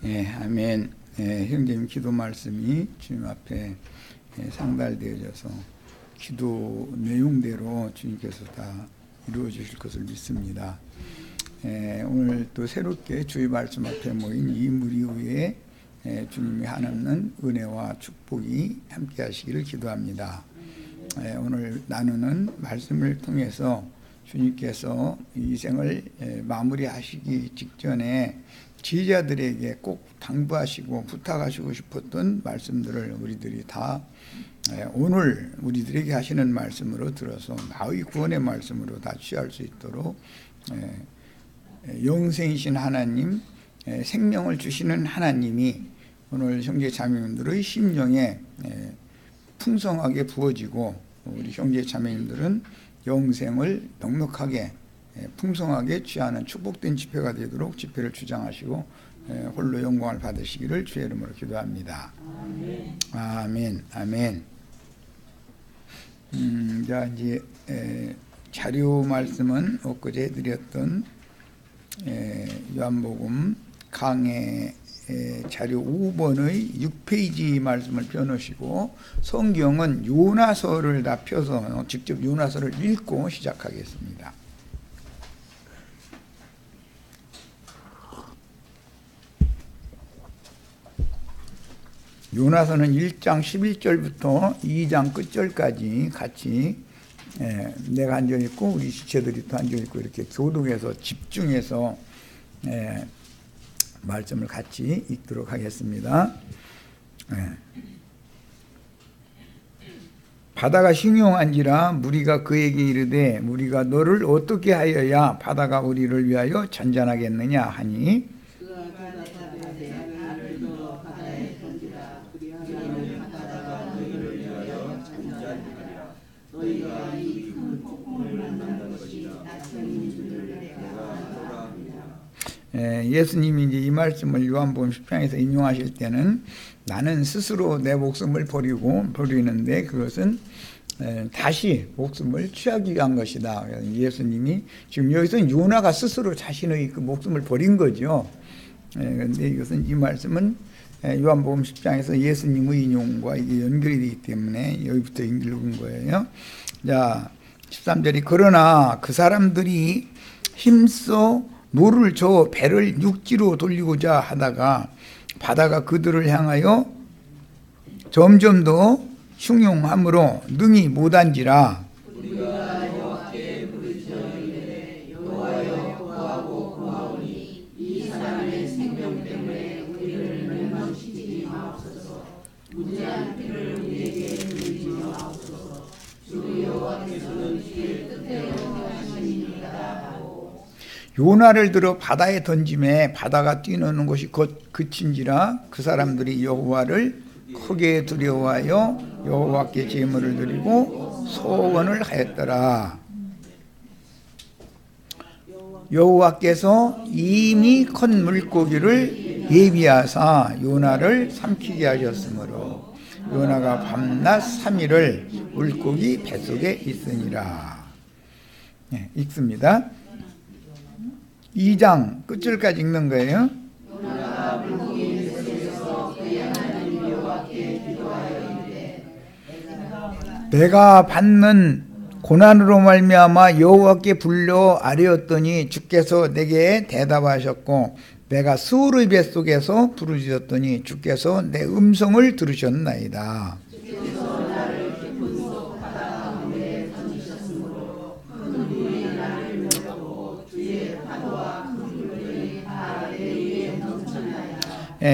아멘. 형제님 기도 말씀이 주님 앞에 상달되어져서 기도 내용대로 주님께서 다 이루어 주실 것을 믿습니다. 오늘 또 새롭게 주의 말씀 앞에 모인 이 무리 위에 주님이 한없는 은혜와 축복이 함께 하시기를 기도합니다. 오늘 나누는 말씀을 통해서 주님께서 이 생을 마무리하시기 직전에 지휘자들에게 꼭 당부하시고 부탁하시고 싶었던 말씀들을 우리들이 다 오늘 우리들에게 하시는 말씀으로 들어서 나의 구원의 말씀으로 다 취할 수 있도록 영생이신 하나님, 생명을 주시는 하나님이 오늘 형제 자매님들의 심령에 풍성하게 부어지고 우리 형제 자매님들은 영생을 넉넉하게 풍성하게 취하는 축복된 집회가 되도록 집회를 주장하시고 홀로 영광을 받으시기를 주의 이름으로 기도합니다. 아멘. 아멘. 자, 이제 자료 말씀은 엊그제 드렸던 요한복음 강해 자료 5번의 6페이지 말씀을 펴놓으시고 성경은 요나서를 다 펴서 직접 요나서를 읽고 시작하겠습니다. 요나서는 1장 11절부터 2장 끝절까지 같이 내가 앉아 있고 우리 지체들이 또 앉아 있고 이렇게 교독해서 집중해서 말씀을 같이 읽도록 하겠습니다. 바다가 형용한지라 무리가 그에게 이르되 무리가 너를 어떻게 하여야 바다가 우리를 위하여 잔잔하겠느냐 하니 예수님이 이제 이 말씀을 요한복음 10장에서 인용하실 때는 나는 스스로 내 목숨을 버리는데 그것은 다시 목숨을 취하기 위한 것이다. 예수님이 지금 여기서는 요나가 스스로 자신의 그 목숨을 버린 거죠. 그런데 이것은 이 말씀은 요한복음 10장에서 예수님의 인용과 이게 연결이 되기 때문에 여기부터 읽은 거예요. 자, 13절이 그러나 그 사람들이 힘써 노를 저 배를 육지로 돌리고자 하다가 바다가 그들을 향하여 점점 더 흉용함으로 능히 못한지라 우리가 여호와께 부르짖으되 여호와여 구하고 구하오니 이 사람의 생명 때문에 우리를 멸망시키지 마옵소서. 무죄한 피를 우리에게 흘리지 마옵소서. 주 여호와께서는 길 끝에 하시니이다. 요나를 들어 바다에 던짐에 바다가 뛰노는 것이 곧 그친지라 그 사람들이 여호와를 크게 두려워하여 여호와께 제물을 드리고 소원을 하였더라. 여호와께서 이미 큰 물고기를 예비하사 요나를 삼키게 하셨으므로 요나가 밤낮 3일을 물고기 뱃속에 있으니라. 읽습니다. 2장 끝줄까지 읽는 거예요. 내가 받는 고난으로 말미암아 여호와께 불러 아뢰었더니 주께서 내게 대답하셨고 내가 수울의 뱃속에서 부르짖었더니 주께서 내 음성을 들으셨나이다.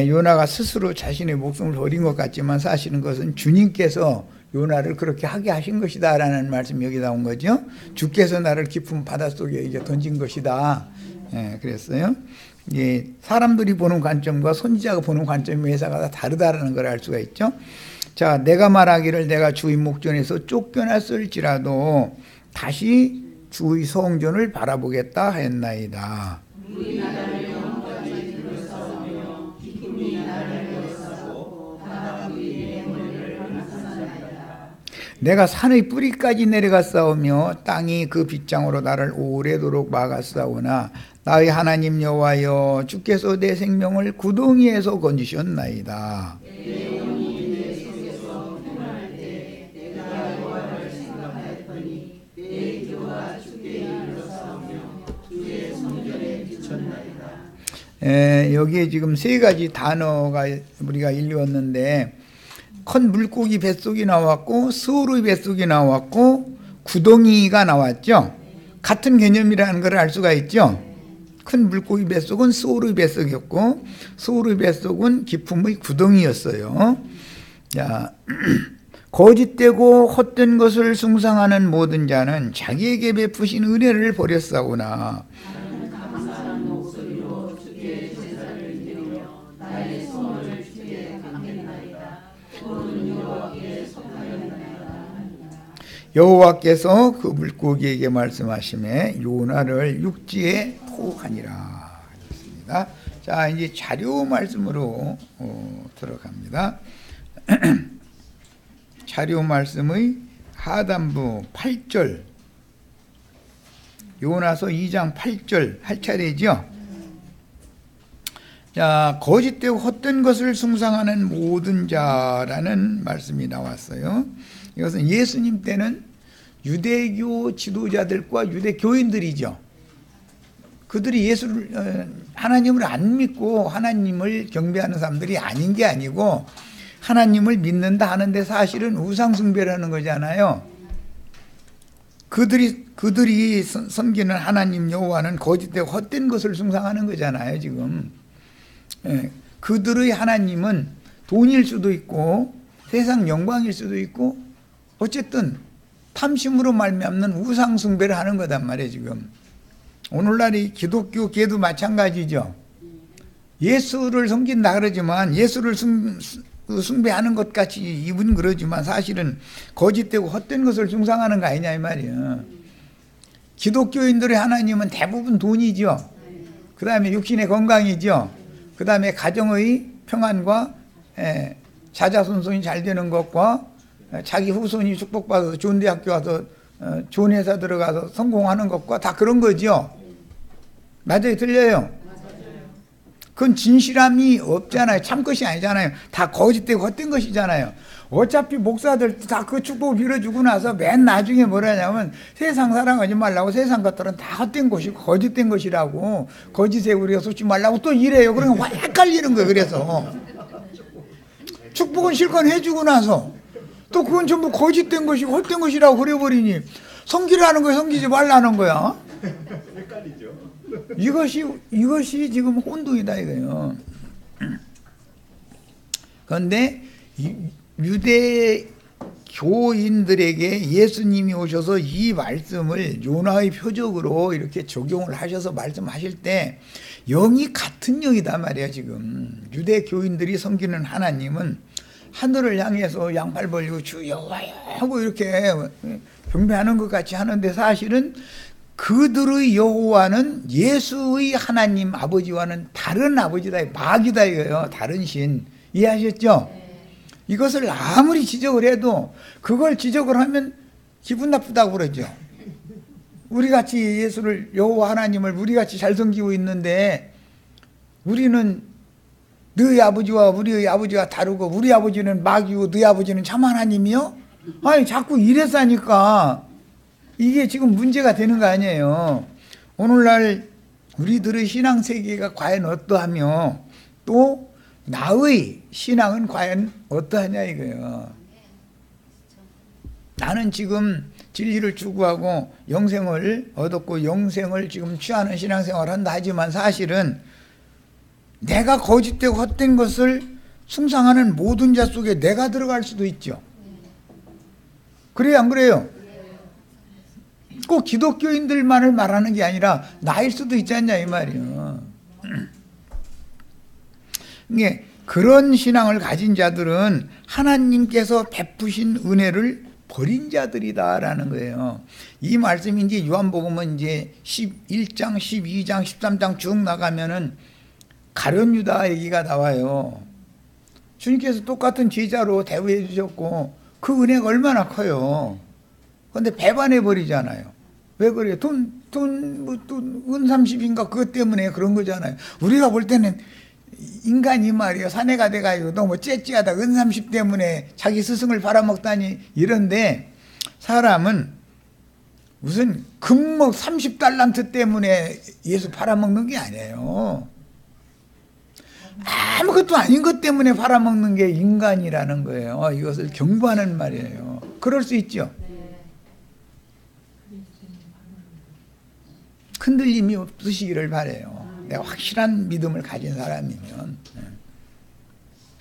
요나가 스스로 자신의 목숨을 버린 것 같지만 사실은 그것은 주님께서 요나를 그렇게 하게 하신 것이다 라는 말씀이 여기 나온 거죠. 주께서 나를 깊은 바닷속에 이제 던진 것이다. 그랬어요. 사람들이 보는 관점과 선지자가 보는 관점이 회사가 다 다르다라는 걸 알 수가 있죠. 자, 내가 말하기를 내가 주의 목전에서 쫓겨났을지라도 다시 주의 성전을 바라보겠다 하였나이다. 내가 산의 뿌리까지 내려갔사오며 땅이 그 빗장으로 나를 오래도록 막았사오나 나의 하나님 여호와여, 주께서 내 생명을 구덩이에서 건지셨나이다. 여기에 지금 세 가지 단어가 우리가 읽었는데, 큰 물고기 뱃속이 나왔고, 스오르의 뱃속이 나왔고, 구덩이가 나왔죠. 같은 개념이라는 걸 알 수가 있죠. 큰 물고기 뱃속은 스오르의 뱃속이었고, 스오르의 뱃속은 기품의 구덩이였어요. 자, 거짓되고 헛된 것을 숭상하는 모든 자는 자기에게 베푸신 은혜를 버렸사오나, 여호와께서 그 물고기에게 말씀하시매 요나를 육지에 포하니라 했습니다. 자, 이제 자료 말씀으로 들어갑니다. 자료 말씀의 하단부 8절, 요나서 2장 8절 할 차례죠. 자, 거짓되고 헛된 것을 숭상하는 모든 자라는 말씀이 나왔어요. 이것은 예수님 때는 유대교 지도자들과 유대교인들이죠. 그들이 예수를, 하나님을 안 믿고 하나님을 경배하는 사람들이 아닌 게 아니고, 하나님을 믿는다 하는데 사실은 우상숭배를 하는 거잖아요. 그들이 섬기는 하나님 여호와는 거짓되고 헛된 것을 숭상하는 거잖아요, 지금. 그들의 하나님은 돈일 수도 있고 세상 영광일 수도 있고, 어쨌든 탐심으로 말미암는 우상 숭배를 하는 거단 말이에요, 지금. 오늘날이 기독교계도 마찬가지죠. 예수를 섬긴다 그러지만, 예수를 숭배하는 것 같이 입은 그러지만 사실은 거짓되고 헛된 것을 숭상하는 거 아니냐 이 말이에요. 기독교인들의 하나님은 대부분 돈이죠. 그 다음에 육신의 건강이죠. 그 다음에 가정의 평안과 자자손손이 잘 되는 것과 자기 후손이 축복받아서 좋은 대학교 가서 좋은 회사 들어가서 성공하는 것과 다 그런 거죠. 맞아요, 틀려요? 그건 진실함이 없잖아요. 참 것이 아니잖아요. 다 거짓되고 헛된 것이잖아요. 어차피 목사들 다 그 축복을 빌어주고 나서 맨 나중에 뭐라냐면, 세상 사랑하지 말라고, 세상 것들은 다 헛된 것이고 거짓된 것이라고, 거짓에 우리가 속지 말라고 또 이래요. 그러면 헷갈리는 거예요. 그래서 축복은 실컷 해주고 나서 또 그건 전부 거짓된 것이고 헛된 것이라고 그래버리니 섬기라는 거야, 섬기지 말라는 거야? 헷갈리죠. 이것이 지금 혼동이다 이거예요. 그런데 유대 교인들에게 예수님이 오셔서 이 말씀을 요나의 표적으로 이렇게 적용을 하셔서 말씀하실 때 영이 같은 영이다 말이야. 지금 유대 교인들이 섬기는 하나님은 하늘을 향해서 양팔 벌리고 주 여호와여 하고 이렇게 경배하는 것 같이 하는데, 사실은 그들의 여호와는 예수의 하나님 아버지와는 다른 아버지다, 마귀다 이거예요. 다른 신. 이해하셨죠? 이것을 아무리 지적을 해도, 그걸 지적을 하면 기분 나쁘다고 그러죠. 우리같이 예수를, 여호와 하나님을 우리같이 잘 섬기고 있는데, 우리는 너희 아버지와 우리의 아버지가 다르고, 우리 아버지는 마귀고 너희 아버지는 참 하나님이요? 아니 자꾸 이랬으니까 이게 지금 문제가 되는 거 아니에요. 오늘날 우리들의 신앙 세계가 과연 어떠하며 또 나의 신앙은 과연 어떠하냐 이거예요. 나는 지금 진리를 추구하고 영생을 얻었고 영생을 지금 취하는 신앙생활을 한다 하지만, 사실은 내가 거짓되고 헛된 것을 숭상하는 모든 자 속에 내가 들어갈 수도 있죠. 그래요, 안 그래요? 꼭 기독교인들만을 말하는 게 아니라 나일 수도 있지 않냐 이 말이에요. 이게 그런 신앙을 가진 자들은 하나님께서 베푸신 은혜를 버린 자들이다라는 거예요. 이 말씀이 이제 요한복음은 이제 11장, 12장, 13장 쭉 나가면은 가룟 유다 얘기가 나와요. 주님께서 똑같은 제자로 대우해 주셨고 그 은혜가 얼마나 커요. 그런데 배반해 버리잖아요. 왜 그래요? 돈 은 30인가 그것 때문에 그런 거잖아요. 우리가 볼 때는 인간이 말이요, 사내가 돼가지고 너무 째째하다, 은 30 때문에 자기 스승을 팔아먹다니 이런데, 사람은 무슨 금목 30달란트 때문에 예수 팔아먹는 게 아니에요. 아무것도 아닌 것 때문에 팔아먹는 게 인간이라는 거예요. 이것을 경고하는 말이에요. 그럴 수 있죠. 흔들림이 없으시기를 바라요. 내가 확실한 믿음을 가진 사람이면.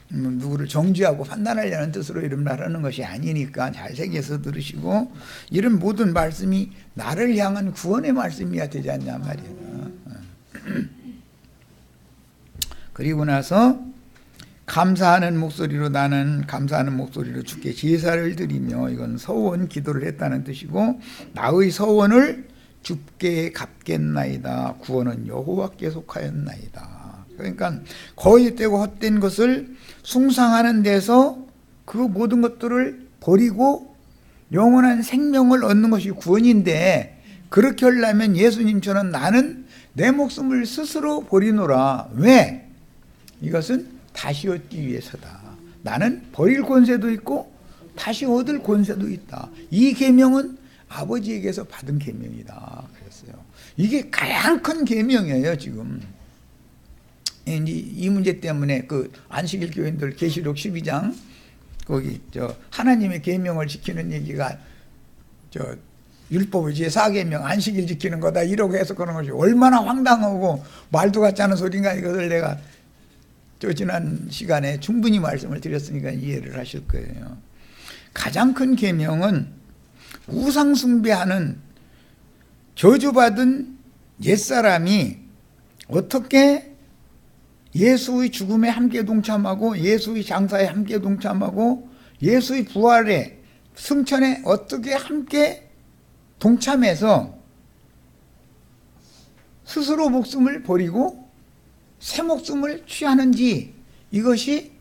누구를 정죄하고 판단하려는 뜻으로 이런 말하는 것이 아니니까 잘 새겨서 들으시고, 이런 모든 말씀이 나를 향한 구원의 말씀이야 되지 않냐 말이에요. 그리고 나서 감사하는 목소리로, 나는 감사하는 목소리로 주께 제사를 드리며, 이건 서원 기도를 했다는 뜻이고, 나의 서원을 주께 갚겠나이다. 구원은 여호와께 속하였나이다. 그러니까 거짓되고 헛된 것을 숭상하는 데서 그 모든 것들을 버리고 영원한 생명을 얻는 것이 구원인데, 그렇게 하려면 예수님처럼 나는 내 목숨을 스스로 버리노라. 왜? 이것은 다시 얻기 위해서다. 나는 버릴 권세도 있고 다시 얻을 권세도 있다. 이 계명은 아버지에게서 받은 계명이다 그랬어요. 이게 가장 큰 계명이에요. 지금 이 문제 때문에 그 안식일 교인들 계시록 12장 거기 하나님의 계명을 지키는 얘기가 율법의 제4계명 안식일 지키는 거다 이러고 해석하는 것이 얼마나 황당하고 말도 같지 않은 소리인가. 이것을 내가 지난 시간에 충분히 말씀을 드렸으니까 이해를 하실 거예요. 가장 큰 계명은 우상 숭배하는 저주받은 옛사람이 어떻게 예수의 죽음에 함께 동참하고 예수의 장사에 함께 동참하고 예수의 부활에 승천에 어떻게 함께 동참해서 스스로 목숨을 버리고 새 목숨을 취하는지, 이것이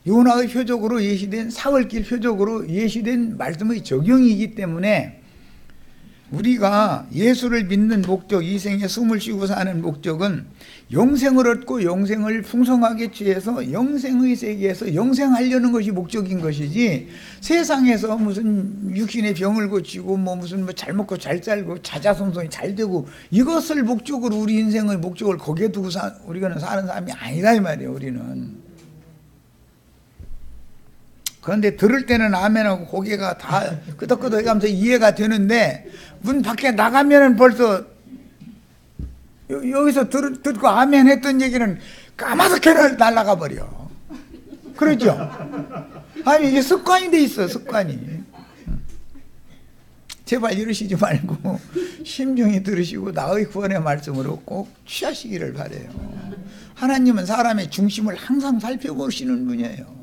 요나의 표적으로 예시된 사흘길 표적으로 예시된 말씀의 적용이기 때문에 우리가 예수를 믿는 목적, 이 생에 숨을 쉬고 사는 목적은 영생을 얻고 영생을 풍성하게 취해서 영생의 세계에서 영생하려는 것이 목적인 것이지, 세상에서 무슨 육신의 병을 고치고 무슨 잘 먹고 잘 살고 자자손손이 잘 되고 이것을 목적으로 우리 인생의 목적을 거기에 두고 우리가 사는 사람이 아니다 이 말이에요. 우리는. 그런데 들을 때는 아멘하고 고개가 다 끄덕끄덕 하면서 이해가 되는데, 문 밖에 나가면은 벌써 여기서 듣고 아멘 했던 얘기는 까마득해 날아가 버려. 그렇죠? 아니, 이게 습관이 돼 있어, 습관이. 제발 이러시지 말고 심중히 들으시고 나의 구원의 말씀으로 꼭 취하시기를 바라요. 하나님은 사람의 중심을 항상 살펴보시는 분이에요.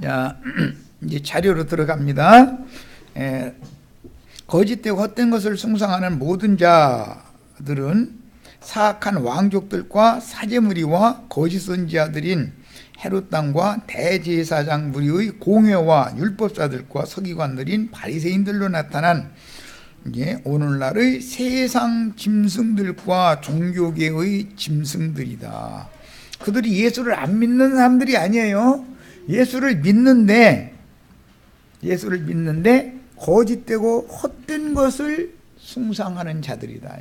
자, 이제 자료로 들어갑니다. 거짓되고 헛된 것을 숭상하는 모든 자들은 사악한 왕족들과 사제무리와 거짓 선지자들인 헤롯 왕과 대제사장 무리의 공회와 율법사들과 서기관들인 바리새인들로 나타난 이제 오늘날의 세상 짐승들과 종교계의 짐승들이다. 그들이 예수를 안 믿는 사람들이 아니에요. 예수를 믿는데 거짓되고 헛된 것을 숭상하는 자들이다.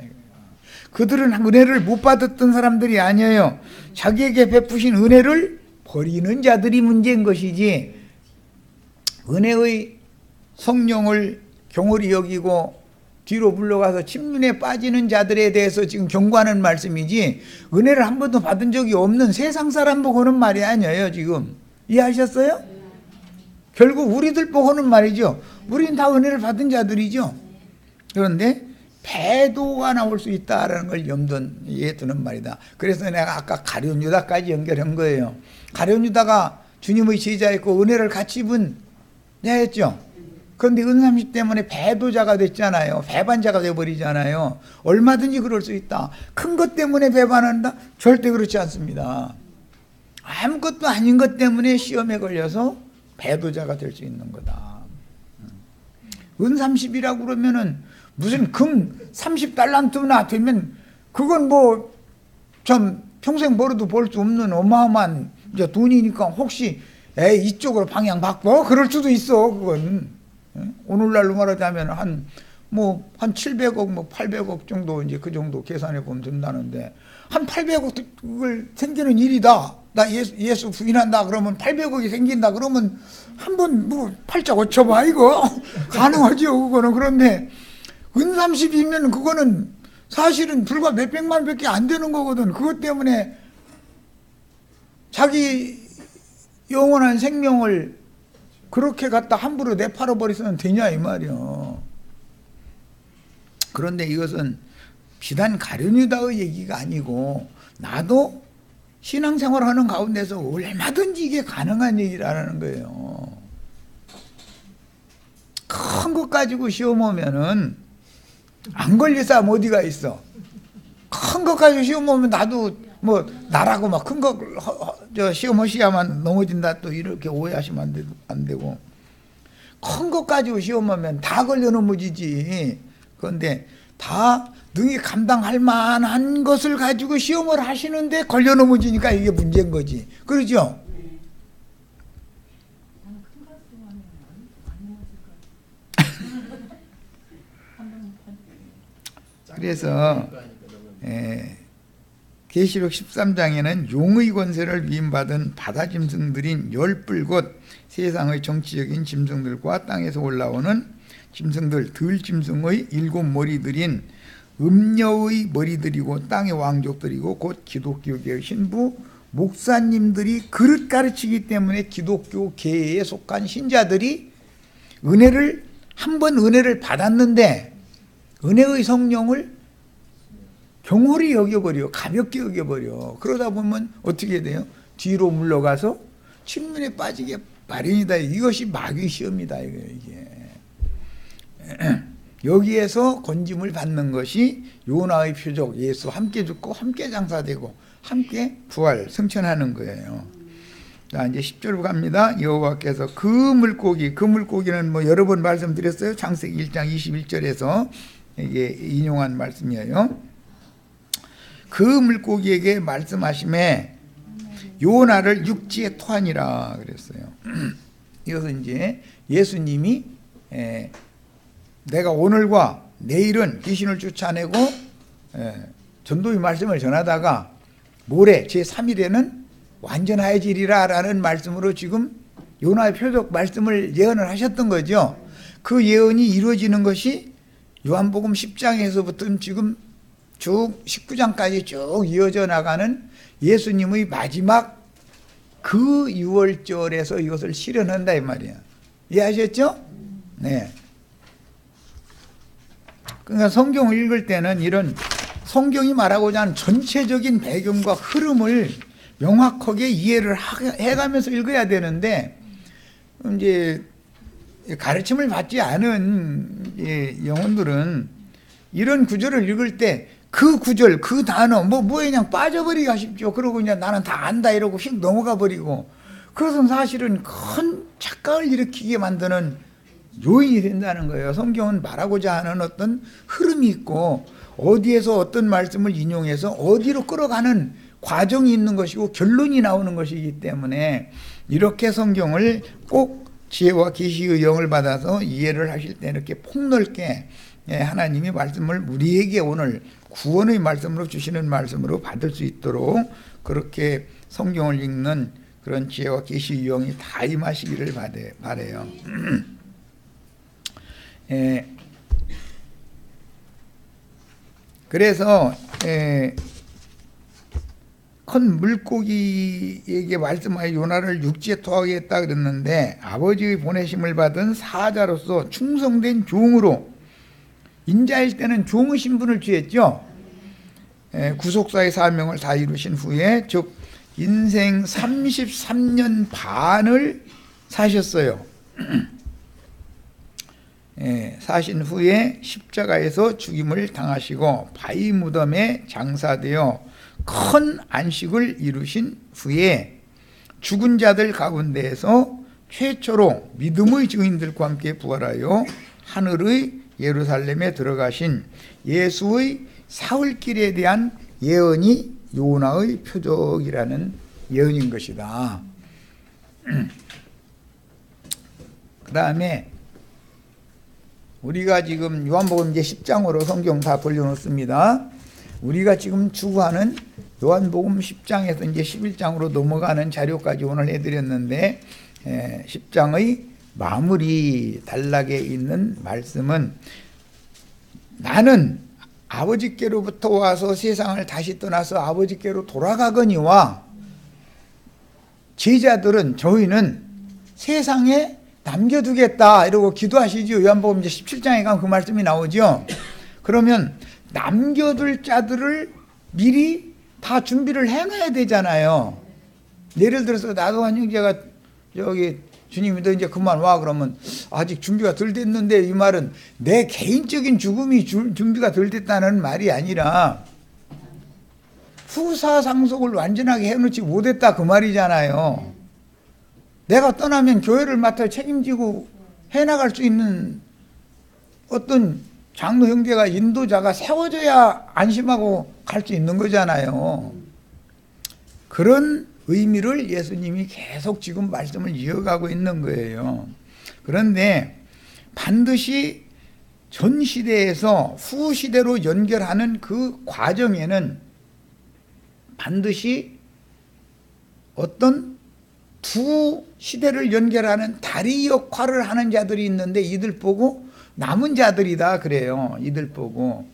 그들은 은혜를 못 받았던 사람들이 아니에요. 자기에게 베푸신 은혜를 버리는 자들이 문제인 것이지, 은혜의 성령을 경홀히 여기고 뒤로 물러가서 침륜에 빠지는 자들에 대해서 지금 경고하는 말씀이지, 은혜를 한 번도 받은 적이 없는 세상 사람 보고 하는 말이 아니에요. 지금 이해하셨어요? 결국 우리들 보고 하는 말이죠. 우리는 다 은혜를 받은 자들이죠. 그런데 배도가 나올 수 있다라는 걸 염두에 두는 말이다. 그래서 내가 아까 가룟 유다까지 연결한 거예요. 가룟 유다가 주님의 제자였고 은혜를 같이 입은 자였죠. 그런데 은30 때문에 배도자가 됐잖아요. 배반자가 되어버리잖아요. 얼마든지 그럴 수 있다. 큰 것 때문에 배반한다? 절대 그렇지 않습니다. 아무것도 아닌 것 때문에 시험에 걸려서 배도자가 될 수 있는 거다. 은30이라고 그러면은 무슨 금 30달란트나 되면 그건 뭐 참 평생 벌어도 벌 수 없는 어마어마한 이제 돈이니까 혹시 에이 이쪽으로 방향 바꿔? 그럴 수도 있어. 그건 오늘날로 말하자면 한 700억 뭐 800억 정도 이제 그 정도 계산해 보면 된다는데 한 800억을 생기는 일이다. 나 예수 부인한다 그러면 800억이 생긴다 그러면 한번 뭐 팔자 고쳐봐 이거 가능하죠 그거는. 그런데 은 30이면 그거는 사실은 불과 몇백만 밖에 안 되는 거거든. 그것 때문에 자기 영원한 생명을 그렇게 갖다 함부로 내팔아 버리면 되냐 이 말이야. 그런데 이것은 비단 가룟유다의 얘기가 아니고 나도 신앙생활하는 가운데서 얼마든지 이게 가능한 얘기라는 거예요. 큰 것 가지고 시험 오면은 안 걸릴 사람 어디가 있어. 큰 것 가지고 시험 오면 나도 뭐 나라고 막 큰 거 시험 하시야만 넘어진다 또 이렇게 오해하시면 안 되고 큰 것 가지고 시험 오면 다 걸려 넘어지지. 그런데 다 능히 감당할 만한 것을 가지고 시험을 하시는데 걸려 넘어지니까 이게 문제인 거지. 그러죠? 그래서 계시록 13장에는 용의 권세를 위임받은 바다짐승들인 10뿔 곧 세상의 정치적인 짐승들과 땅에서 올라오는 짐승들 들짐승의 7머리들인 음녀의 머리들이고 땅의 왕족들이고 곧 기독교계의 신부 목사님들이 그릇 가르치기 때문에 기독교계에 속한 신자들이 한 번 은혜를 받았는데 은혜의 성령을 경홀히 여겨버려, 가볍게 여겨버려. 그러다 보면 어떻게 돼요? 뒤로 물러가서 침륜에 빠지게 마련이다. 이것이 마귀 시험이다. 이게. 여기에서 건짐을 받는 것이 요나의 표적, 예수 함께 죽고 함께 장사되고 함께 부활, 승천하는 거예요. 자, 이제 10절로 갑니다. 여호와께서 그 물고기는 뭐 여러 번 말씀드렸어요. 창세기 1장 21절에서 이게 인용한 말씀이에요. 그 물고기에게 말씀하심에 요나를 육지에 토하니라 그랬어요. 이것은 이제 예수님이 내가 오늘과 내일은 귀신을 쫓아내고 전도의 말씀을 전하다가 모레 제3일에는 완전하여지리라 라는 말씀으로 지금 요나의 표적 말씀을 예언을 하셨던 거죠. 그 예언이 이루어지는 것이 요한복음 10장에서부터 지금 쭉 19장까지 쭉 이어져 나가는 예수님의 마지막 그 6월절에서 이것을 실현한다 이 말이야. 이해하셨죠? 네. 그러니까 성경을 읽을 때는 이런 성경이 말하고자 하는 전체적인 배경과 흐름을 명확하게 이해를 해가면서 읽어야 되는데 이제 가르침을 받지 않은 영혼들은 이런 구절을 읽을 때 그 구절, 그 단어, 뭐에 그냥 빠져버리기가 쉽죠. 그러고 그냥 나는 다 안다 이러고 휙 넘어가 버리고 그것은 사실은 큰 착각을 일으키게 만드는 요인이 된다는 거예요. 성경은 말하고자 하는 어떤 흐름이 있고 어디에서 어떤 말씀을 인용해서 어디로 끌어가는 과정이 있는 것이고 결론이 나오는 것이기 때문에 이렇게 성경을 꼭 지혜와 계시의 영을 받아서 이해를 하실 때 이렇게 폭넓게 하나님이 말씀을 우리에게 오늘 구원의 말씀으로 주시는 말씀으로 받을 수 있도록 그렇게 성경을 읽는 그런 지혜와 계시의 영이 다 임하시기를 바라요. 그래서 큰 물고기에게 말씀하여 요나를 육지에 토하게 했다 그랬는데 아버지의 보내심을 받은 사자로서 충성된 종으로 인자일 때는 종의 신분을 취했죠. 구속사의 사명을 다 이루신 후에 즉 인생 33년 반을 사셨어요. 사신 후에 십자가에서 죽임을 당하시고 바위 무덤에 장사되어 큰 안식을 이루신 후에 죽은 자들 가운데에서 최초로 믿음의 증인들과 함께 부활하여 하늘의 예루살렘에 들어가신 예수의 사흘길에 대한 예언이 요나의 표적이라는 예언인 것이다. 그 다음에 우리가 지금 요한복음 이제 10장으로 성경 다 돌려놓습니다. 우리가 지금 추구하는 요한복음 10장에서 이제 11장으로 넘어가는 자료까지 오늘 해드렸는데 10장의 마무리 단락에 있는 말씀은 나는 아버지께로부터 와서 세상을 다시 떠나서 아버지께로 돌아가거니와 제자들은 저희는 세상에 남겨두겠다 이러고 기도하시죠. 요한복음 이제 17장에 가면 그 말씀이 나오죠. 그러면 남겨둘 자들을 미리 다 준비를 해놔야 되잖아요. 예를 들어서 나도 한 형제가 저기 주님이 너 이제 그만 와 그러면 아직 준비가 덜 됐는데, 이 말은 내 개인적인 죽음이 준비가 덜 됐다는 말이 아니라 후사상속을 완전하게 해놓지 못했다 그 말이잖아요. 내가 떠나면 교회를 맡아 책임지고 해나갈 수 있는 어떤 장로 형제가 인도자가 세워져야 안심하고 갈 수 있는 거잖아요. 그런 의미를 예수님이 계속 지금 말씀을 이어가고 있는 거예요. 그런데 반드시 전 시대에서 후 시대로 연결하는 그 과정에는 반드시 어떤 두 시대를 연결하는 다리 역할을 하는 자들이 있는데 이들 보고 남은 자들이다 그래요. 이들 보고.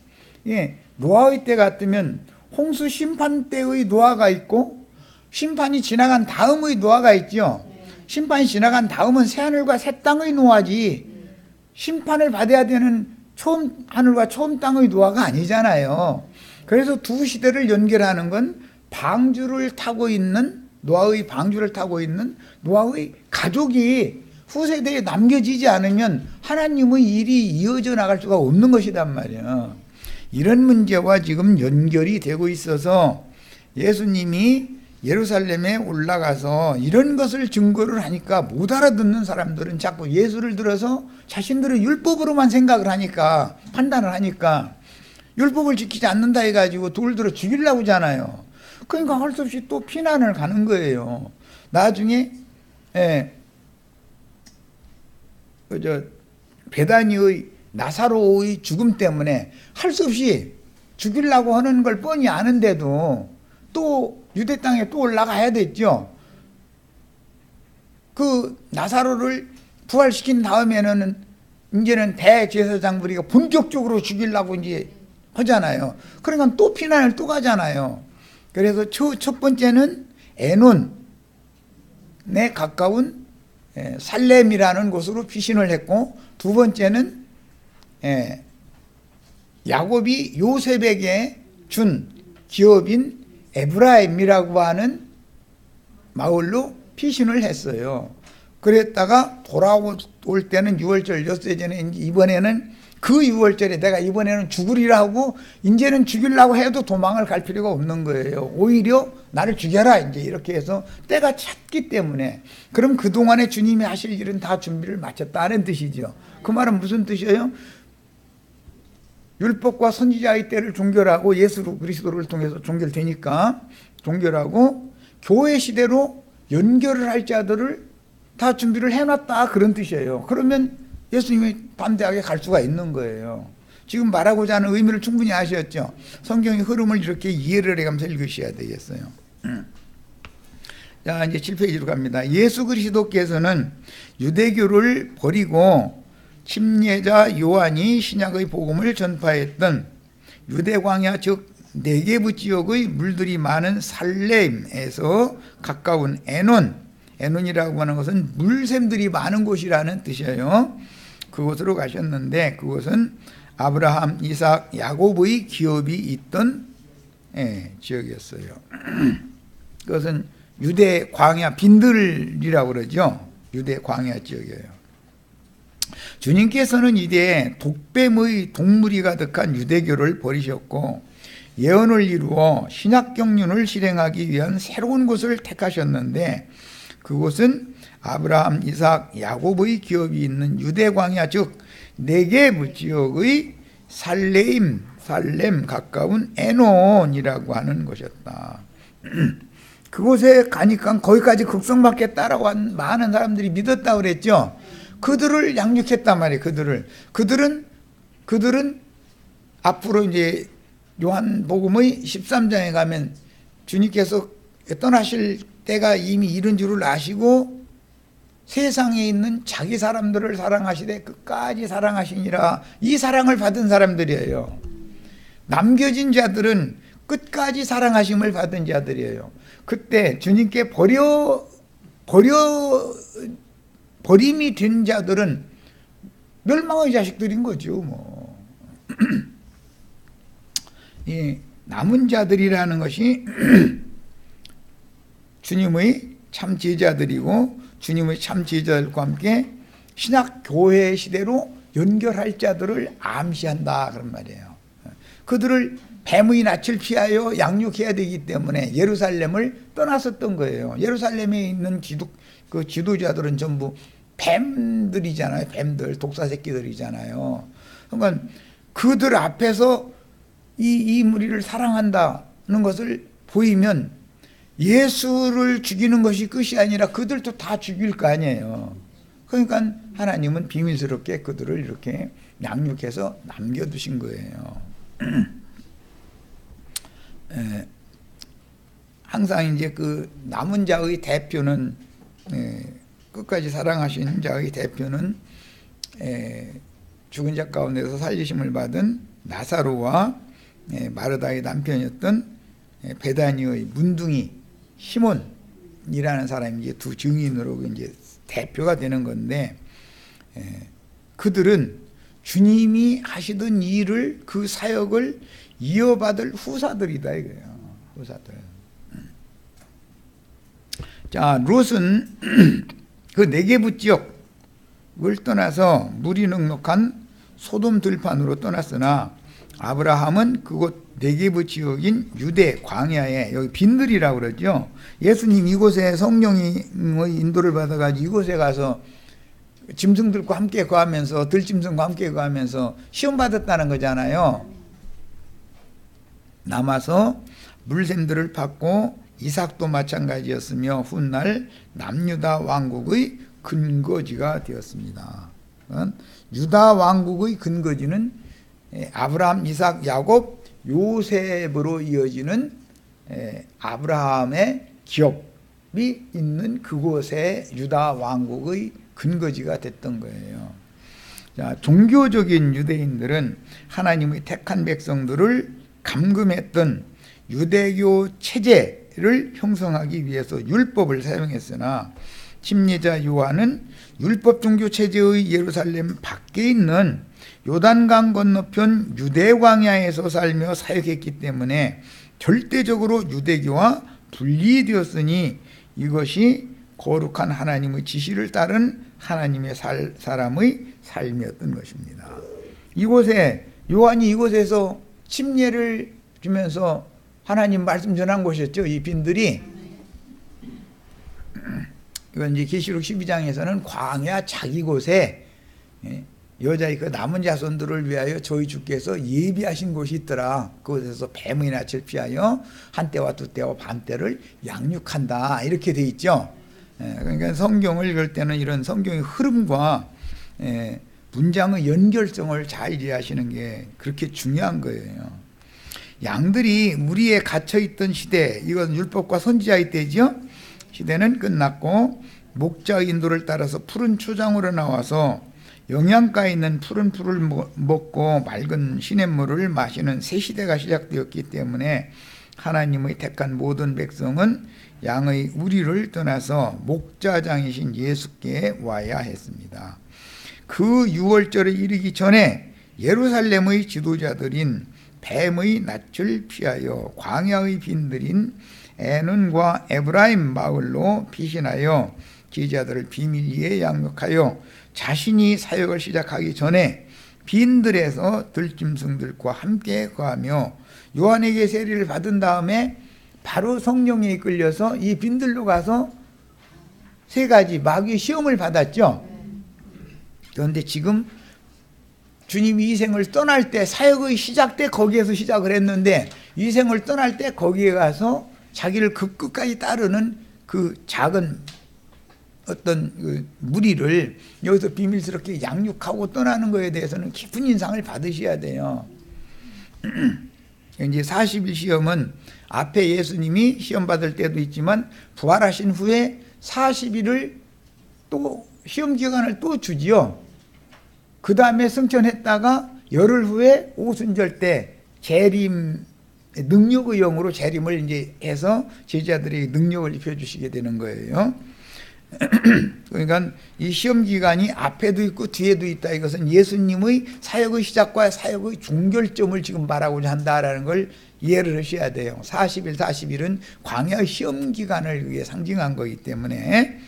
노아의 때 같으면 홍수 심판 때의 노아가 있고 심판이 지나간 다음의 노아가 있죠. 심판이 지나간 다음은 새하늘과 새 땅의 노아지 심판을 받아야 되는 처음 하늘과 처음 땅의 노아가 아니잖아요. 그래서 두 시대를 연결하는 건 방주를 타고 있는 노아의 방주를 타고 있는 노아의 가족이 후세대에 남겨지지 않으면 하나님의 일이 이어져 나갈 수가 없는 것이란 말이에요. 이런 문제와 지금 연결이 되고 있어서 예수님이 예루살렘에 올라가서 이런 것을 증거를 하니까 못 알아듣는 사람들은 자꾸 예수를 들어서 자신들의 율법으로만 생각을 하니까, 판단을 하니까 율법을 지키지 않는다 해가지고 돌 들어 죽이려고 하잖아요. 그러니까 할 수 없이 또 피난을 가는 거예요. 나중에 베다니의 나사로의 죽음 때문에 할 수 없이 죽이려고 하는 걸 뻔히 아는데도 또 유대 땅에 또 올라가야 됐죠. 그 나사로를 부활시킨 다음에는 이제는 대제사장부리가 본격적으로 죽이려고 이제 하잖아요. 그러니까 또 피난을 또 가잖아요. 그래서 첫 번째는 에논에 가까운 살렘이라는 곳으로 피신을 했고, 두 번째는 야곱이 요셉에게 준 기업인 에브라임이라고 하는 마을로 피신을 했어요. 그랬다가 돌아올 때는 유월절 엿새 전에 이번에는 그 유월절에 내가 이번에는 죽으리라 하고 이제는 죽이려고 해도 도망을 갈 필요가 없는 거예요. 오히려 나를 죽여라 이제 이렇게 해서 때가 찼기 때문에. 그럼 그동안에 주님이 하실 일은 다 준비를 마쳤다는 뜻이죠. 그 말은 무슨 뜻이에요? 율법과 선지자의 때를 종결하고 예수 그리스도를 통해서 종결되니까 종결하고 교회 시대로 연결을 할 자들을 다 준비를 해놨다 그런 뜻이에요. 그러면 예수님이 반대하게 갈 수가 있는 거예요. 지금 말하고자 하는 의미를 충분히 아셨죠? 성경의 흐름을 이렇게 이해를 해가면서 읽으셔야 되겠어요. 자, 이제 7페이지로 갑니다. 예수 그리스도께서는 유대교를 버리고 침례자 요한이 신약의 복음을 전파했던 유대 광야 즉 네게부 지역의 물들이 많은 살렘에서 가까운 에논이라고 하는 것은 물샘들이 많은 곳이라는 뜻이에요. 그곳으로 가셨는데 그곳은 아브라함, 이삭, 야곱의 기업이 있던 지역이었어요. 그것은 유대 광야 빈들이라고 그러죠. 유대 광야 지역이에요. 주님께서는 이제 독뱀의 동물이 가득한 유대교를 버리셨고 예언을 이루어 신약 경륜을 실행하기 위한 새로운 곳을 택하셨는데 그곳은 아브라함, 이삭, 야곱의 기업이 있는 유대 광야, 즉 네게부 지역의 살렘 가까운 에논이라고 하는 곳이었다. 그곳에 가니까 거기까지 극성받겠다라고 한 많은 사람들이 믿었다 그랬죠. 그들을 양육했단 말이에요. 그들은 앞으로 이제 요한복음의 13장에 가면 주님께서 떠나실 때가 이미 이른 줄을 아시고 세상에 있는 자기 사람들을 사랑하시되 끝까지 사랑하시니라, 이 사랑을 받은 사람들이에요. 남겨진 자들은 끝까지 사랑하심을 받은 자들이에요. 그때 주님께 버림이 된 자들은 멸망의 자식들인 거죠. 뭐. 이 남은 자들이라는 것이 주님의 참 제자들이고, 주님의 참 제자들과 함께 신약 교회 시대로 연결할 자들을 암시한다 그런 말이에요. 그들을 뱀의 낯을 피하여 양육해야 되기 때문에 예루살렘을 떠났었던 거예요. 예루살렘에 있는 그 지도자들은 전부 뱀들이잖아요. 뱀들, 독사 새끼들이잖아요. 그러니까 그들 앞에서 이 무리를 사랑한다는 것을 보이면 예수를 죽이는 것이 끝이 아니라 그들도 다 죽일 거 아니에요. 그러니까 하나님은 비밀스럽게 그들을 이렇게 양육해서 남겨두신 거예요. 항상 이제 그 남은 자의 대표는, 끝까지 사랑하신 자의 대표는 죽은 자 가운데서 살리심을 받은 나사로와 마르다의 남편이었던 베다니의 문둥이 시몬이라는 사람이 이제 두 증인으로 이제 대표가 되는 건데, 그들은 주님이 하시던 일을, 그 사역을 이어받을 후사들이다 이거예요. 후사들. 자, 롯은 그 네게부 지역을 떠나서 물이 넉넉한 소돔 들판으로 떠났으나 아브라함은 그곳 네게부 지역인 유대 광야에, 여기 빈들이라고 그러죠. 예수님 이곳에 성령의 인도를 받아가지고 이곳에 가서 짐승들과 함께 거하면서, 들짐승과 함께 거하면서 시험 받았다는 거잖아요. 남아서 물샘들을 팠고 이삭도 마찬가지였으며 훗날 남유다 왕국의 근거지가 되었습니다. 유다 왕국의 근거지는 아브라함, 이삭, 야곱, 요셉으로 이어지는 아브라함의 기업이 있는 그곳에 유다 왕국의 근거지가 됐던 거예요. 자, 종교적인 유대인들은 하나님의 택한 백성들을 감금했던 유대교 체제를 형성하기 위해서 율법을 사용했으나 침례자 요한은 율법 종교 체제의 예루살렘 밖에 있는 요단강 건너편 유대 광야에서 살며 사역했기 때문에 절대적으로 유대교와 분리되었으니 이것이 거룩한 하나님의 지시를 따른 하나님의 사람의 삶이었던 것입니다. 이곳에 요한이 이곳에서 침례를 주면서 하나님 말씀 전한 곳이었죠. 이 빈들이. 이건 이제 계시록 12장에서는 광야 자기 곳에 여자의 그 남은 자손들을 위하여 저희 주께서 예비하신 곳이 있더라. 그곳에서 뱀의 낯을 피하여 한때와 두때와 반때를 양육한다. 이렇게 돼 있죠. 그러니까 성경을 읽을 때는 이런 성경의 흐름과 문장의 연결성을 잘 이해하시는 게 그렇게 중요한 거예요. 양들이 무리에 갇혀있던 시대, 이건 율법과 선지자의 때죠. 시대는 끝났고 목자의 인도를 따라서 푸른 초장으로 나와서 영양가 있는 푸른 풀을 먹고 맑은 시냇물을 마시는 새 시대가 시작되었기 때문에 하나님의 택한 모든 백성은 양의 우리를 떠나서 목자장이신 예수께 와야 했습니다. 그 유월절에 이르기 전에 예루살렘의 지도자들인 뱀의 낯을 피하여 광야의 빈들인 에논과 에브라임 마을로 피신하여 제자들을 비밀리에 양육하여 자신이 사역을 시작하기 전에 빈들에서 들짐승들과 함께 거하며 요한에게 세례를 받은 다음에 바로 성령에 이끌려서 이 빈들로 가서 세 가지 마귀의 시험을 받았죠. 그런데 지금 주님이 이 생을 떠날 때, 사역의 시작 때 거기에서 시작을 했는데 이 생을 떠날 때 거기에 가서 자기를 끝까지 따르는 그 작은 어떤 그 무리를 여기서 비밀스럽게 양육하고 떠나는 것에 대해서는 깊은 인상을 받으셔야 돼요. 이제 40일 시험은 앞에 예수님이 시험 받을 때도 있지만 부활하신 후에 40일을 또 시험 기간을 또 주지요. 그 다음에 승천했다가 열흘 후에 오순절 때 재림, 능력의 영으로 재림을 이제 해서 제자들에게 능력을 입혀주시게 되는 거예요. 그러니까 이 시험 기간이 앞에도 있고 뒤에도 있다. 이것은 예수님의 사역의 시작과 사역의 중결점을 지금 말하고자 한다라는 걸 이해를 하셔야 돼요. 40일, 40일은 광야의 시험 기간을 위해 상징한 거기 때문에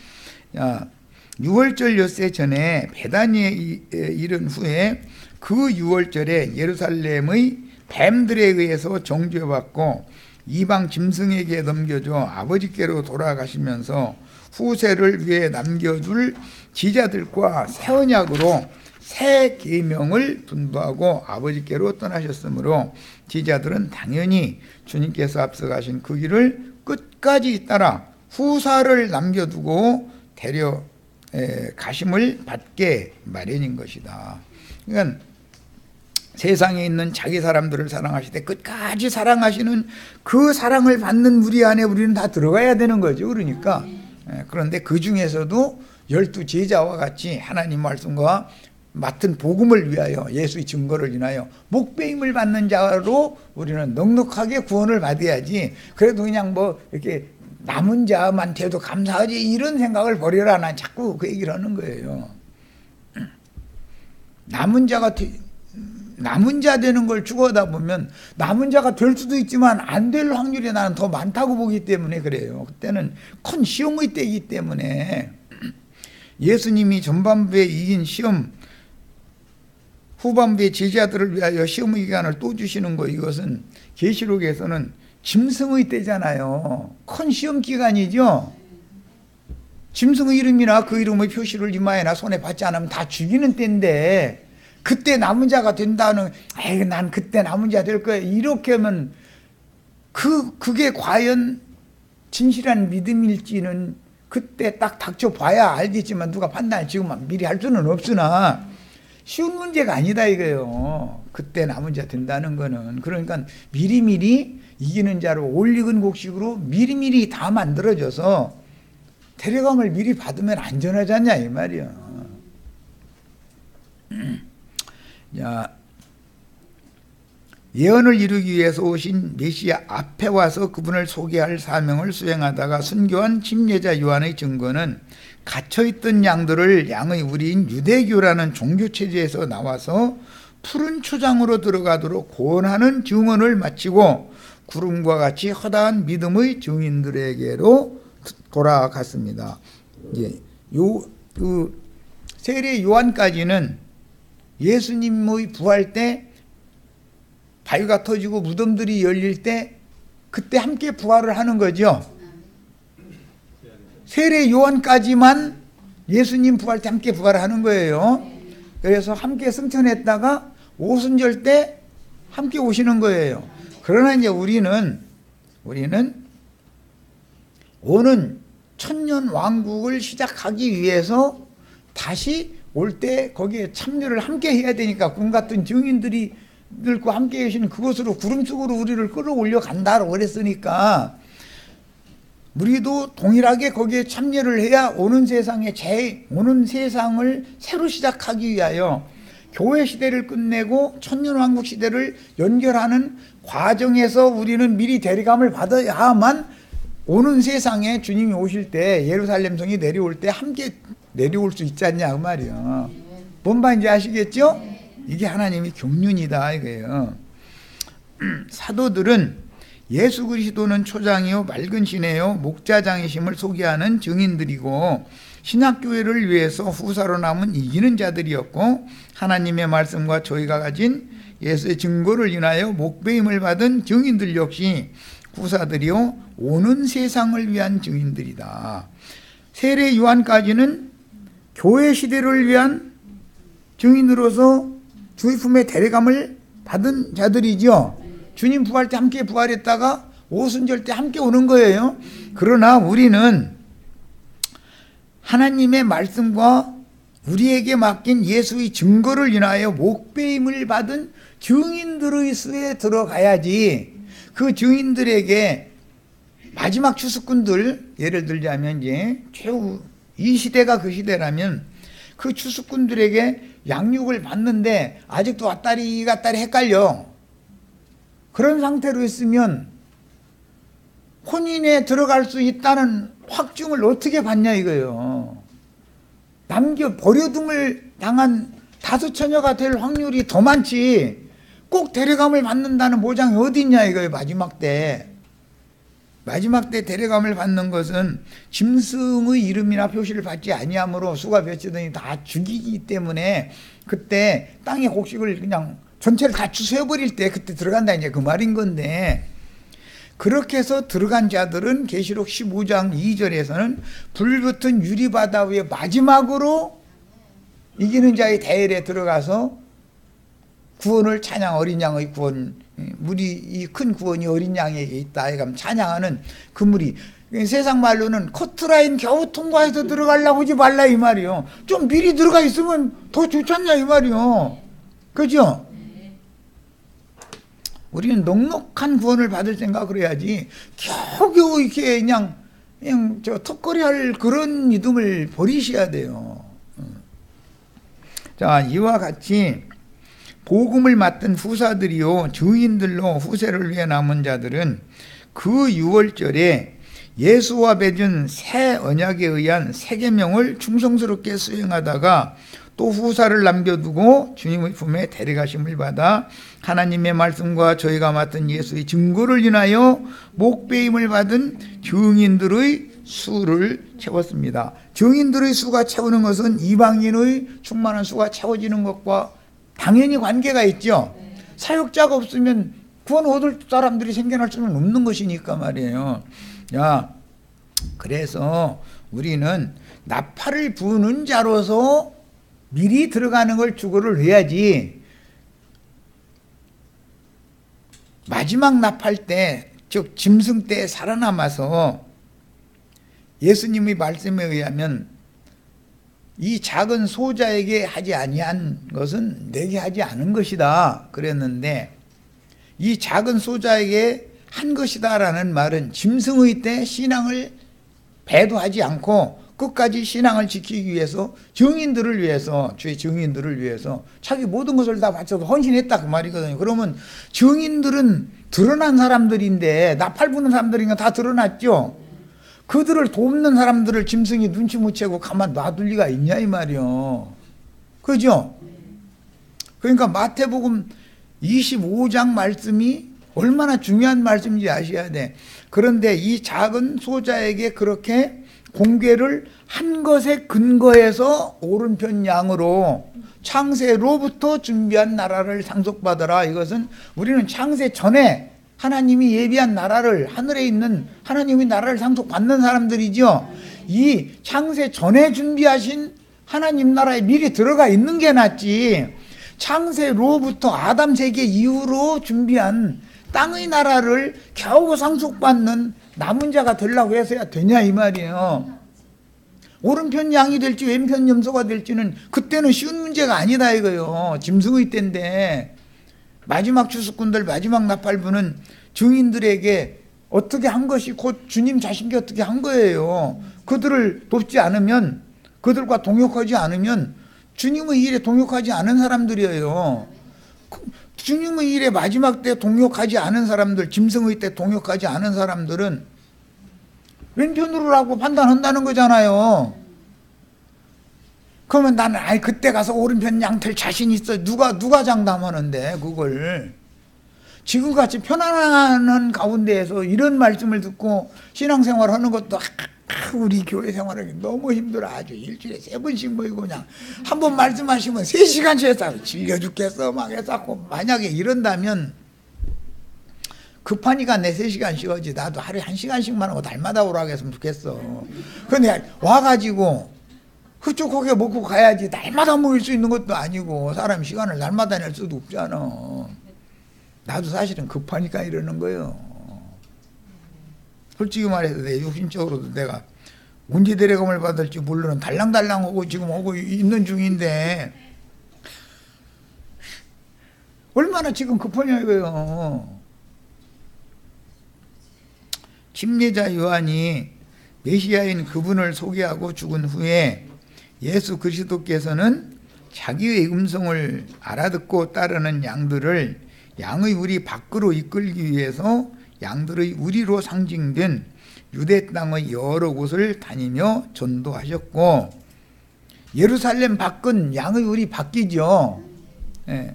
6월절 엿새 전에 베다니에 이른 후에 그 6월절에 예루살렘의 뱀들에 의해서 정죄받고 이방 짐승에게 넘겨져 아버지께로 돌아가시면서 후세를 위해 남겨둘 지자들과 새 언약으로 새 계명을 분부하고 아버지께로 떠나셨으므로 지자들은 당연히 주님께서 앞서가신 그 길을 끝까지 따라 후사를 남겨두고 가심을 받게 마련인 것이다. 그러니까 세상에 있는 자기 사람들을 사랑하시되 끝까지 사랑하시는 그 사랑을 받는 무리 안에 우리는 다 들어가야 되는 거죠. 그러니까 그런데 그 중에서도 12제자와 같이 하나님 말씀과 맡은 복음을 위하여 예수의 증거를 인하여 목배임을 받는 자로 우리는 넉넉하게 구원을 받아야지. 그래도 그냥 뭐 이렇게 남은 자만테도 감사하지 이런 생각을 버려라. 난 자꾸 그 얘기를 하는 거예요. 남은 자 되는 걸 추구하다 보면 남은 자가 될 수도 있지만 안 될 확률이 나는 더 많다고 보기 때문에 그래요. 그때는 큰 시험의 때이기 때문에 예수님이 전반부에 이긴 시험, 후반부에 제자들을 위하여 시험의 기간을 또 주시는 거, 이것은 계시록에서는 짐승의 때잖아요. 큰 시험 기간이죠. 짐승의 이름이나 그 이름의 표시를 이마에나 손에 받지 않으면 다 죽이는 때인데 그때 남은 자가 된다는, 난 그때 남은 자 될 거야 이렇게 하면 그게 과연 진실한 믿음일지는 그때 딱 닥쳐봐야 알겠지만 누가 판단을 지금 미리 할 수는 없으나 쉬운 문제가 아니다 이거예요. 그때 남은 자 된다는 거는. 그러니까 미리미리 이기는 자로 올익은 곡식으로 미리미리 다 만들어져서 데려감을 미리 받으면 안전하지 않냐 이 말이야. 자, 예언을 이루기 위해서 오신 메시아 앞에 와서 그분을 소개할 사명을 수행하다가 순교한 침례자 요한의 증거는 갇혀있던 양들을 양의 우리인 유대교라는 종교체제에서 나와서 푸른 초장으로 들어가도록 고언하는 증언을 마치고 구름과 같이 허다한 믿음의 증인들에게로 돌아갔습니다. 이제 세례 요한까지는 예수님의 부활 때 바위가 터지고 무덤들이 열릴 때 그때 함께 부활을 하는 거죠. 세례 요한까지만 예수님 부활 때 함께 부활을 하는 거예요. 그래서 함께 승천했다가 오순절 때 함께 오시는 거예요. 그러나 이제 우리는 오는 천년 왕국을 시작하기 위해서 다시 올 때 거기에 참여를 함께 해야 되니까 군 같은 증인들과 함께 계시는 그곳으로 구름 속으로 우리를 끌어올려 간다고 그랬으니까 우리도 동일하게 거기에 참여를 해야 오는 세상을 새로 시작하기 위하여 교회 시대를 끝내고 천년왕국 시대를 연결하는 과정에서 우리는 미리 대리감을 받아야만 오는 세상에 주님이 오실 때 예루살렘 성이 내려올 때 함께 내려올 수 있지 않냐 그 말이야. 뭔 말인지 아시겠죠? 이게 하나님의 경륜이다 이거예요. 사도들은 예수 그리스도는 초장이요 맑은 신이요 목자장이심을 소개하는 증인들이고 신학교회를 위해서 후사로 남은 이기는 자들이었고 하나님의 말씀과 저희가 가진 예수의 증거를 인하여 목배임을 받은 증인들 역시 후사들이요 오는 세상을 위한 증인들이다. 세례 요한까지는 교회 시대를 위한 증인으로서 주의 품에 데려감을 받은 자들이죠. 주님 부활 때 함께 부활했다가 오순절 때 함께 오는 거예요. 그러나 우리는 하나님의 말씀과 우리에게 맡긴 예수의 증거를 인하여 목배임을 받은 증인들의 수에 들어가야지, 그 증인들에게 마지막 추수꾼들, 예를 들자면 이제 최후 이 시대가 그 시대라면 그 추수꾼들에게 양육을 받는데 아직도 왔다리 갔다리 헷갈려. 그런 상태로 있으면 혼인에 들어갈 수 있다는 확증을 어떻게 받냐 이거예요. 버려둠을 당한 다섯 처녀가 될 확률이 더 많지, 꼭 데려감을 받는다는 보장이 어디 있냐 이거예요. 마지막 때 데려감을 받는 것은 짐승의 이름이나 표시를 받지 아니하므로 수가 몇이든지 다 죽이기 때문에 그때 땅의 곡식을 그냥 전체를 다 추수해버릴 때 그때 들어간다, 이제 그 말인 건데, 그렇게 해서 들어간 자들은 계시록 15장 2절에서는 불붙은 유리바다 위에 마지막으로 이기는 자의 대열에 들어가서 구원을 찬양, 어린 양의 구원, 물이 이 큰 구원이 어린 양에게 있다 해가면 찬양하는 그 물이, 세상 말로는 커트라인 겨우 통과해서 들어가려고 하지 말라 이 말이요. 좀 미리 들어가 있으면 더 좋지 않냐 이 말이요. 그죠? 우리는 넉넉한 구원을 받을 생각을 해야지 겨우겨우 이렇게 그냥 저 턱걸이 할 그런 믿음을 버리셔야 돼요. 자, 이와 같이 복음을 맡은 후사들이요 증인들로 후세를 위해 남은 자들은 그 유월절에 예수와 맺은 새 언약에 의한 새 계명을 충성스럽게 수행하다가 또 후사를 남겨두고 주님의 품에 데려가심을 받아 하나님의 말씀과 저희가 맡은 예수의 증거를 인하여 목배임을 받은 증인들의 수를 채웠습니다. 증인들의 수가 채우는 것은 이방인의 충만한 수가 채워지는 것과 당연히 관계가 있죠. 사역자가 없으면 구원 얻을 사람들이 생겨날 수는 없는 것이니까 말이에요. 야, 그래서 우리는 나팔을 부는 자로서 미리 들어가는 걸 주고를 해야지, 마지막 나팔 때, 즉 짐승 때 살아남아서 예수님의 말씀에 의하면 이 작은 소자에게 하지 아니한 것은 내게 하지 않은 것이다 그랬는데, 이 작은 소자에게 한 것이다 라는 말은 짐승의 때 신앙을 배도하지 않고 끝까지 신앙을 지키기 위해서, 증인들을 위해서, 주의 증인들을 위해서 자기 모든 것을 다 바쳐서 헌신했다 그 말이거든요. 그러면 증인들은 드러난 사람들인데, 나팔 부는 사람들인가 다 드러났죠. 그들을 돕는 사람들을 짐승이 눈치 못 채고 가만 놔둘 리가 있냐 이 말이요. 그죠? 그러니까 마태복음 25장 말씀이 얼마나 중요한 말씀인지 아셔야 돼. 그런데 이 작은 소자에게 그렇게 공개를 한 것에 근거해서 오른편 양으로 창세로부터 준비한 나라를 상속받아라. 이것은 우리는 창세 전에 하나님이 예비한 나라를, 하늘에 있는 하나님의 나라를 상속받는 사람들이죠. 이 창세 전에 준비하신 하나님 나라에 미리 들어가 있는 게 낫지, 창세로부터 아담 세계 이후로 준비한 땅의 나라를 겨우 상속받는 남은 자가 되려고 해서야 되냐 이 말이에요. 오른편 양이 될지 왼편 염소가 될지는 그때는 쉬운 문제가 아니다 이거요. 짐승의 때인데, 마지막 추수꾼들, 마지막 나팔부는 증인들에게 어떻게 한 것이 곧 주님 자신께 어떻게 한 거예요. 그들을 돕지 않으면, 그들과 동역하지 않으면 주님의 일에 동역하지 않은 사람들이에요. 주님의 일에 마지막 때 동역하지 않은 사람들, 짐승의 때 동역하지 않은 사람들은 왼편으로라고 판단한다는 거잖아요. 그러면 나는 그때 가서 오른편 양털 자신 있어. 누가 장담하는데 그걸. 지금같이 편안한 가운데에서 이런 말씀을 듣고 신앙생활 하는 것도 우리 교회 생활하기 너무 힘들어. 아주 일주일에 3번씩 모이고 그냥 한 번 말씀하시면 3시간씩 해서 질려 죽겠어 막 해서 만약에 이런다면 급하니까 내 3시간 쉬어지. 나도 하루에 1시간씩만 하고 날마다 오라고 했으면 좋겠어. 근데 와가지고 흡족하게 먹고 가야지. 날마다 먹을 수 있는 것도 아니고 사람이 시간을 날마다 낼 수도 없잖아. 나도 사실은 급하니까 이러는 거예요. 솔직히 말해서 내 육신적으로도 내가 언제 대례금을 받을지 모르는 달랑달랑하고 지금 오고 있는 중인데 얼마나 지금 급하냐 이거예요. 침례자 요한이 메시아인 그분을 소개하고 죽은 후에 예수 그리스도께서는 자기의 음성을 알아듣고 따르는 양들을 양의 우리 밖으로 이끌기 위해서 양들의 우리로 상징된 유대 땅의 여러 곳을 다니며 전도하셨고, 예루살렘 밖은 양의 우리 밖이죠. 예.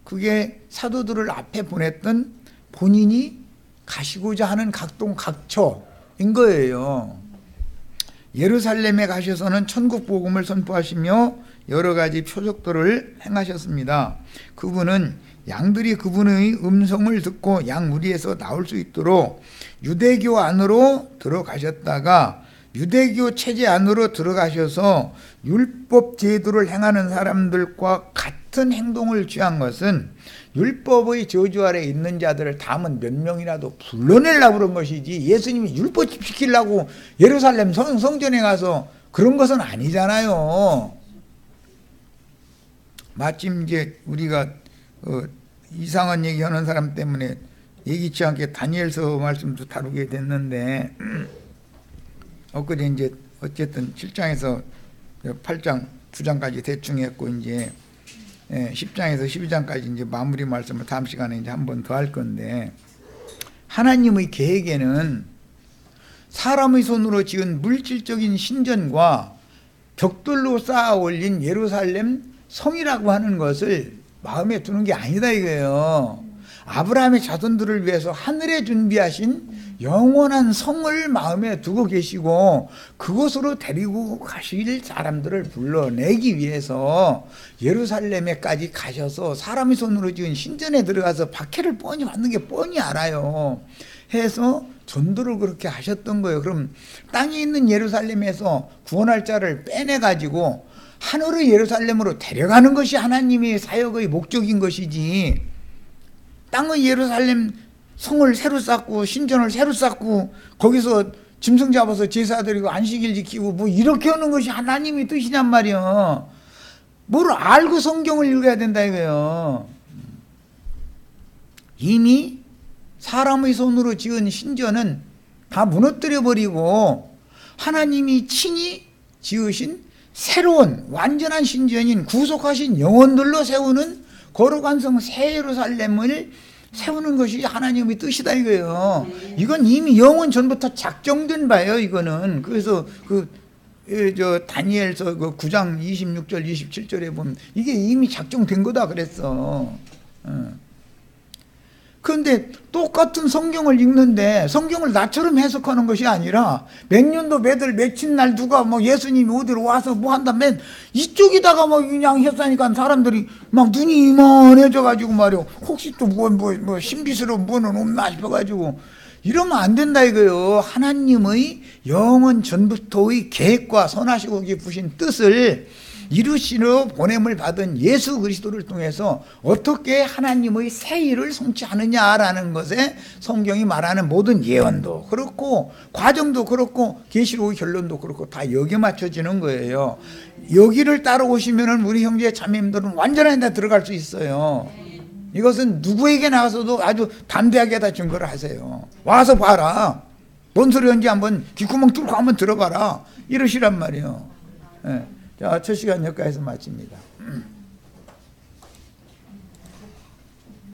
그게 사도들을 앞에 보냈던 본인이 가시고자 하는 각동 각처인 거예요. 예루살렘에 가셔서는 천국 복음을 선포하시며 여러 가지 표적들을 행하셨습니다. 그분은 양들이 그분의 음성을 듣고 양 무리에서 나올 수 있도록 유대교 안으로 들어가셨다가 유대교 체제 안으로 들어가셔서 율법 제도를 행하는 사람들과 같은 행동을 취한 것은 율법의 저주 아래 있는 자들을 다음은 몇 명이라도 불러내려고 그런 것이지, 예수님이 율법 지키려고 예루살렘 성전에 가서 그런 것은 아니잖아요. 마침 이제 우리가 이상한 얘기하는 사람 때문에 예기치 않게 다니엘서 말씀도 다루게 됐는데, 엊그제 이제 어쨌든 7장에서 8장 2장까지 대충 했고, 이제 10장에서 12장까지 이제 마무리 말씀을 다음 시간에 이제 한 번 더 할 건데, 하나님의 계획에는 사람의 손으로 지은 물질적인 신전과 벽돌로 쌓아 올린 예루살렘 성이라고 하는 것을 마음에 두는 게 아니다 이거예요. 아브라함의 자손들을 위해서 하늘에 준비하신 영원한 성을 마음에 두고 계시고, 그곳으로 데리고 가실 사람들을 불러내기 위해서 예루살렘에까지 가셔서 사람의 손으로 지은 신전에 들어가서 박해를 뻔히 받는 게 뻔히 알아요. 해서 전도를 그렇게 하셨던 거예요. 그럼 땅에 있는 예루살렘에서 구원할 자를 빼내가지고 하늘의 예루살렘으로 데려가는 것이 하나님의 사역의 목적인 것이지, 땅의 예루살렘 성을 새로 쌓고 신전을 새로 쌓고 거기서 짐승 잡아서 제사 드리고 안식일 지키고 뭐 이렇게 하는 것이 하나님의 뜻이냔 말이야. 뭘 알고 성경을 읽어야 된다 이거예요. 이미 사람의 손으로 지은 신전은 다 무너뜨려 버리고 하나님이 친히 지으신 새로운 완전한 신전인 구속하신 영혼들로 세우는 거룩한 성 새 예루살렘을 세우는 것이 하나님의 뜻이다 이거예요. 이건 이미 영원 전부터 작정된 바예요. 이거는 그래서 다니엘서 9장 26절 27절에 보면 이게 이미 작정된 거다 그랬어. 그런데 똑같은 성경을 읽는데 성경을 나처럼 해석하는 것이 아니라 몇 년도 몇월 며칠 날 누가 뭐 예수님이 어디로 와서 뭐 한다면 이쪽에다가 뭐 그냥 했으니까 사람들이 막 눈이 이만해져 가지고 말이요, 혹시 또 뭐 신비스러운 뭐는 없나 싶어가지고 이러면 안 된다 이거예요. 하나님의 영원 전부터의 계획과 선하시고 깊으신 뜻을 이루시러 보냄을 받은 예수 그리스도를 통해서 어떻게 하나님의 새 일을 성취하느냐라는 것에 성경이 말하는 모든 예언도 그렇고 과정도 그렇고 계시록의 결론도 그렇고 다 여기에 맞춰지는 거예요. 여기를 따라오시면 우리 형제 자매님들은 완전히 다 들어갈 수 있어요. 이것은 누구에게 나와서도 아주 담대하게 다 증거를 하세요. 와서 봐라. 뭔 소리인지 한번 귓구멍 뚫고 한번 들어봐라. 이러시란 말이에요. 자, 첫 시간 여기까지서 마칩니다.